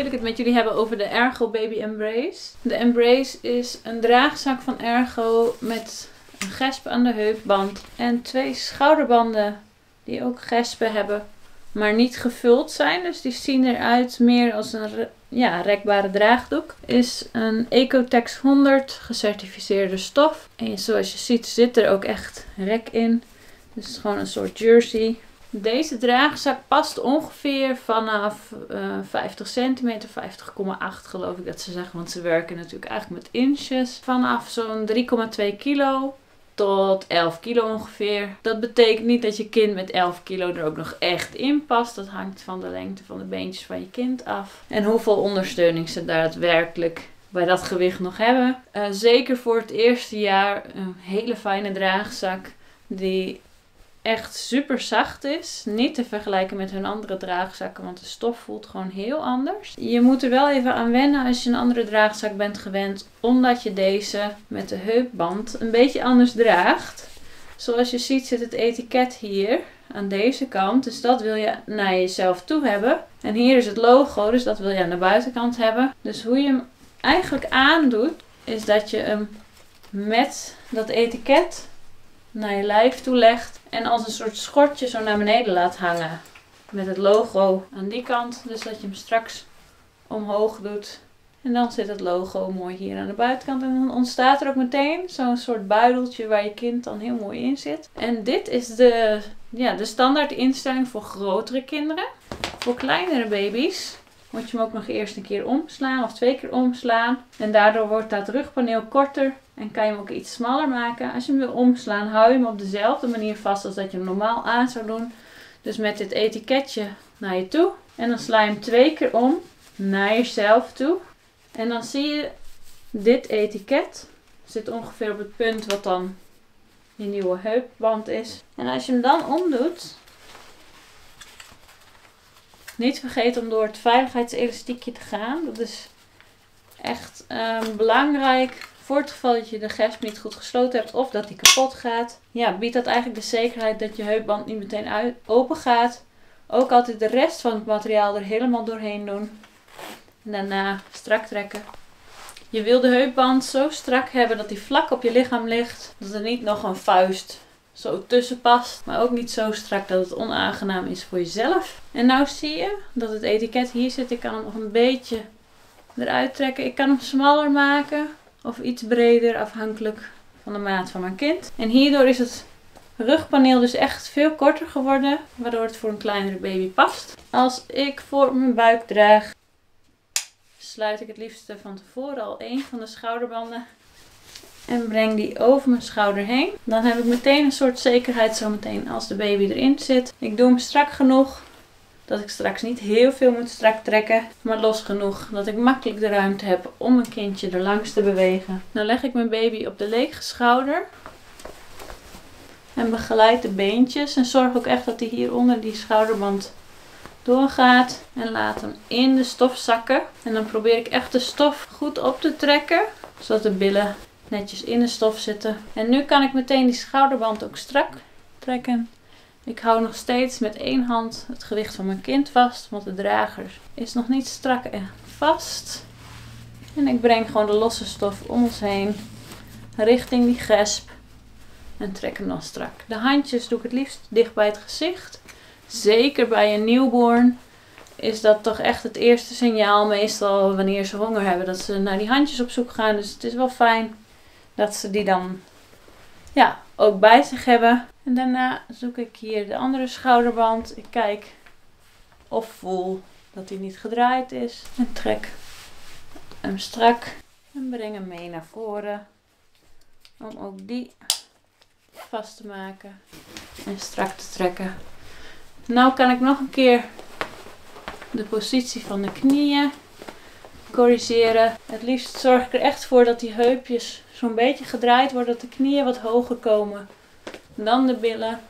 wil ik het met jullie hebben over de Ergo Baby Embrace. De Embrace is een draagzak van Ergo met een gesp aan de heupband en 2 schouderbanden die ook gespen hebben, maar niet gevuld zijn. Dus die zien eruit meer als een rekbare draagdoek. Is een Ecotex 100 gecertificeerde stof. En zoals je ziet zit er ook echt rek in. Dus het is gewoon een soort jersey. Deze draagzak past ongeveer vanaf 50 centimeter, 50,8 geloof ik dat ze zeggen. Want ze werken natuurlijk eigenlijk met inches. Vanaf zo'n 3,2 kilo tot 11 kilo ongeveer. Dat betekent niet dat je kind met 11 kilo er ook nog echt in past. Dat hangt van de lengte van de beentjes van je kind af. En hoeveel ondersteuning ze daadwerkelijk bij dat gewicht nog hebben. Zeker voor het eerste jaar een hele fijne draagzak die echt super zacht is. Niet te vergelijken met hun andere draagzakken, want de stof voelt gewoon heel anders. Je moet er wel even aan wennen als je een andere draagzak bent gewend, omdat je deze met de heupband een beetje anders draagt. Zoals je ziet zit het etiket hier aan deze kant, dus dat wil je naar jezelf toe hebben. En hier is het logo, dus dat wil je aan de buitenkant hebben. Dus hoe je hem eigenlijk aandoet, is dat je hem met dat etiket naar je lijf toe legt en als een soort schortje zo naar beneden laat hangen. Met het logo aan die kant, dus dat je hem straks omhoog doet. En dan zit het logo mooi hier aan de buitenkant. En dan ontstaat er ook meteen zo'n soort buideltje waar je kind dan heel mooi in zit. En dit is de standaard instelling voor grotere kinderen. Voor kleinere baby's moet je hem ook nog eerst een keer omslaan of 2 keer omslaan. En daardoor wordt dat rugpaneel korter en kan je hem ook iets smaller maken. Als je hem wil omslaan, hou je hem op dezelfde manier vast als dat je hem normaal aan zou doen. Dus met dit etiketje naar je toe. En dan sla je hem 2 keer om naar jezelf toe. En dan zie je dit etiket zit ongeveer op het punt wat dan je nieuwe heupband is. En als je hem dan omdoet, niet vergeten om door het veiligheidselastiekje te gaan. Dat is echt belangrijk. Voor het geval dat je de gesp niet goed gesloten hebt of dat die kapot gaat. Ja, biedt dat eigenlijk de zekerheid dat je heupband niet meteen open gaat. Ook altijd de rest van het materiaal er helemaal doorheen doen. En daarna strak trekken. Je wil de heupband zo strak hebben dat die vlak op je lichaam ligt. Dat er niet nog een vuist zo tussen past. Maar ook niet zo strak dat het onaangenaam is voor jezelf. En nou zie je dat het etiket hier zit. Ik kan hem nog een beetje eruit trekken. Ik kan hem smaller maken. Of iets breder, afhankelijk van de maat van mijn kind. En hierdoor is het rugpaneel dus echt veel korter geworden. Waardoor het voor een kleinere baby past. Als ik voor mijn buik draag, sluit ik het liefst van tevoren al 1 van de schouderbanden. En breng die over mijn schouder heen. Dan heb ik meteen een soort zekerheid zometeen als de baby erin zit. Ik doe hem strak genoeg dat ik straks niet heel veel moet strak trekken. Maar los genoeg dat ik makkelijk de ruimte heb om mijn kindje er langs te bewegen. Dan leg ik mijn baby op de lege schouder. En begeleid de beentjes. En zorg ook echt dat hij hier onder die schouderband doorgaat. En laat hem in de stof zakken. En dan probeer ik echt de stof goed op te trekken. Zodat de billen netjes in de stof zitten. En nu kan ik meteen die schouderband ook strak trekken. Ik hou nog steeds met 1 hand het gewicht van mijn kind vast. Want de drager is nog niet strak en vast. En ik breng gewoon de losse stof om ons heen. Richting die gesp. En trek hem dan strak. De handjes doe ik het liefst dicht bij het gezicht. Zeker bij een newborn is dat toch echt het eerste signaal. Meestal wanneer ze honger hebben. Dat ze naar die handjes op zoek gaan. Dus het is wel fijn dat ze die dan ook bij zich hebben. En daarna zoek ik hier de andere schouderband. Ik kijk of voel dat hij niet gedraaid is. En trek hem strak. En breng hem mee naar voren. Om ook die vast te maken. En strak te trekken. Nou kan ik nog een keer de positie van de knieën corrigeren. Het liefst zorg ik er echt voor dat die heupjes zo'n beetje gedraaid worden. Dat de knieën wat hoger komen dan de billen.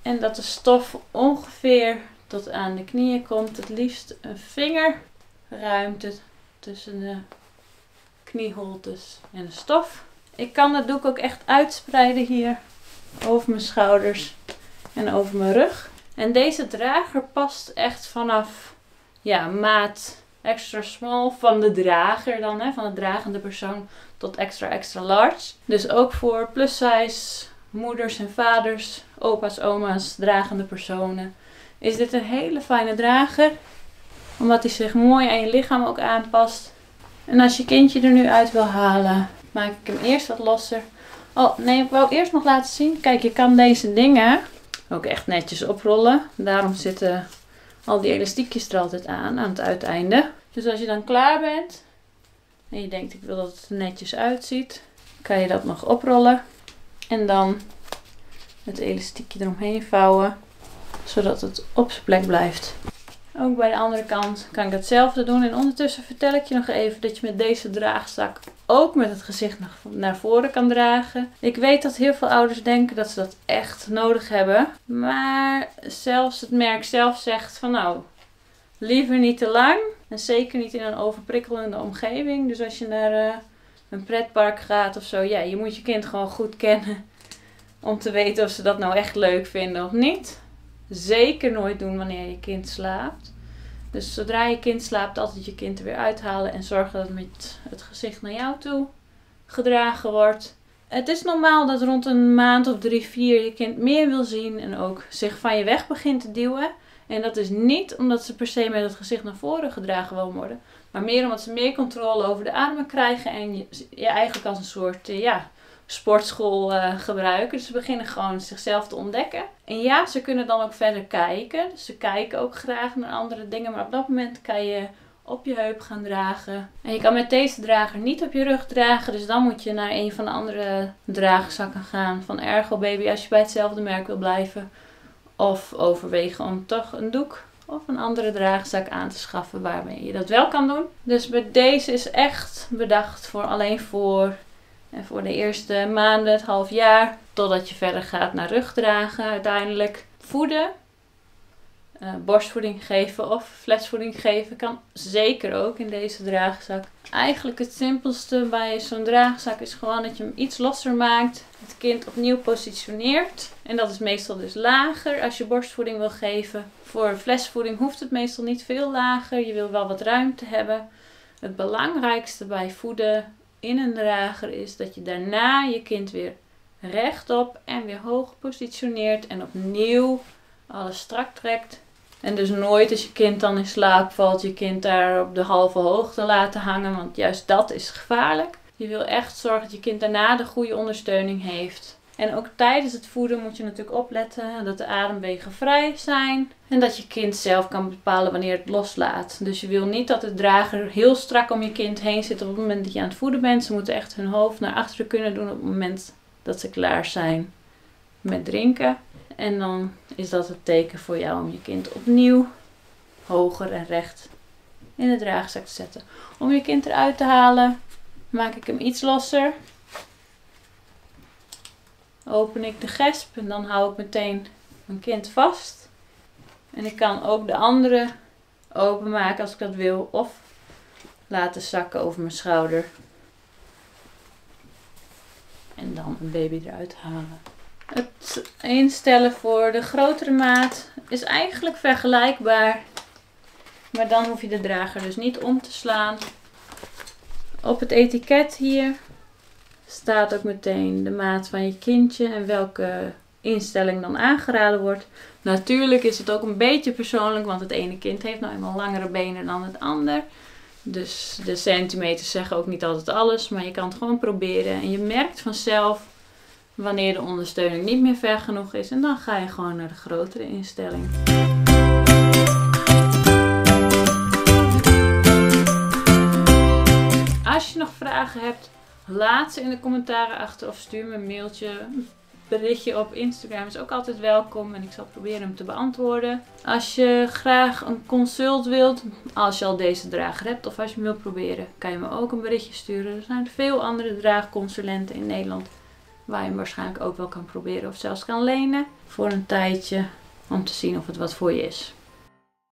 En dat de stof ongeveer tot aan de knieën komt. Het liefst een vingerruimte tussen de knieholtes en de stof. Ik kan het doek ook echt uitspreiden hier over mijn schouders en over mijn rug. En deze drager past echt vanaf maat extra small van de drager dan, hè, van de dragende persoon tot extra large. Dus ook voor plus size moeders en vaders, opa's, oma's, dragende personen is dit een hele fijne drager. Omdat hij zich mooi aan je lichaam ook aanpast. En als je kindje er nu uit wil halen, maak ik hem eerst wat losser. Oh nee, ik wou eerst nog laten zien. Kijk, je kan deze dingen ook echt netjes oprollen. Daarom zitten al die elastiekjes er altijd aan het uiteinde. Dus als je dan klaar bent en je denkt ik wil dat het er netjes uitziet, kan je dat nog oprollen. En dan het elastiekje eromheen vouwen, zodat het op zijn plek blijft. Ook bij de andere kant kan ik hetzelfde doen. En ondertussen vertel ik je nog even dat je met deze draagzak ook met het gezicht naar voren kan dragen. Ik weet dat heel veel ouders denken dat ze dat echt nodig hebben. Maar zelfs het merk zelf zegt van nou, liever niet te lang. En zeker niet in een overprikkelende omgeving. Dus als je naar een pretpark gaat of zo, ja, je moet je kind gewoon goed kennen om te weten of ze dat nou echt leuk vinden of niet. Zeker nooit doen wanneer je kind slaapt. Dus zodra je kind slaapt, altijd je kind er weer uithalen en zorgen dat het met het gezicht naar jou toe gedragen wordt. Het is normaal dat rond een maand of 3, 4 je kind meer wil zien en ook zich van je weg begint te duwen. En dat is niet omdat ze per se met het gezicht naar voren gedragen wil worden, maar meer omdat ze meer controle over de armen krijgen en je eigenlijk als een soort sportschool gebruiken. Dus ze beginnen gewoon zichzelf te ontdekken. En ja, ze kunnen dan ook verder kijken. Dus ze kijken ook graag naar andere dingen. Maar op dat moment kan je op je heup gaan dragen. En je kan met deze drager niet op je rug dragen. Dus dan moet je naar een van de andere draagzakken gaan van Ergo Baby als je bij hetzelfde merk wil blijven. Of overwegen om toch een doek of een andere draagzak aan te schaffen waarmee je dat wel kan doen. Dus bij deze is echt bedacht voor alleen voor... En voor de eerste maanden, het half jaar, totdat je verder gaat naar rugdragen uiteindelijk. Voeden, borstvoeding geven of flesvoeding geven kan zeker ook in deze draagzak. Eigenlijk het simpelste bij zo'n draagzak is gewoon dat je hem iets losser maakt. Het kind opnieuw positioneert. En dat is meestal dus lager als je borstvoeding wil geven. Voor flesvoeding hoeft het meestal niet veel lager. Je wil wel wat ruimte hebben. Het belangrijkste bij voeden in een drager is dat je daarna je kind weer rechtop en weer hoog positioneert en opnieuw alles strak trekt. En dus nooit als je kind dan in slaap valt, je kind daar op de halve hoogte laten hangen, want juist dat is gevaarlijk. Je wil echt zorgen dat je kind daarna de goede ondersteuning heeft. En ook tijdens het voeden moet je natuurlijk opletten dat de ademwegen vrij zijn. En dat je kind zelf kan bepalen wanneer het loslaat. Dus je wil niet dat de drager heel strak om je kind heen zit op het moment dat je aan het voeden bent. Ze moeten echt hun hoofd naar achteren kunnen doen op het moment dat ze klaar zijn met drinken. En dan is dat het teken voor jou om je kind opnieuw hoger en recht in de draagzak te zetten. Om je kind eruit te halen maak ik hem iets losser. Open ik de gesp en dan hou ik meteen mijn kind vast. En ik kan ook de andere openmaken als ik dat wil of laten zakken over mijn schouder. En dan een baby eruit halen. Het instellen voor de grotere maat is eigenlijk vergelijkbaar. Maar dan hoef je de drager dus niet om te slaan. Op het etiket hier staat ook meteen de maat van je kindje en welke instelling dan aangeraden wordt. Natuurlijk is het ook een beetje persoonlijk, want het ene kind heeft nou eenmaal langere benen dan het ander. Dus de centimeters zeggen ook niet altijd alles, maar je kan het gewoon proberen. En je merkt vanzelf wanneer de ondersteuning niet meer ver genoeg is. En dan ga je gewoon naar de grotere instelling. Als je nog vragen hebt, laat ze in de commentaren achter of stuur me een mailtje. Een berichtje op Instagram is ook altijd welkom en ik zal proberen hem te beantwoorden. Als je graag een consult wilt, als je al deze drager hebt of als je hem wilt proberen, kan je me ook een berichtje sturen. Er zijn veel andere draagconsulenten in Nederland waar je hem waarschijnlijk ook wel kan proberen of zelfs kan lenen voor een tijdje om te zien of het wat voor je is.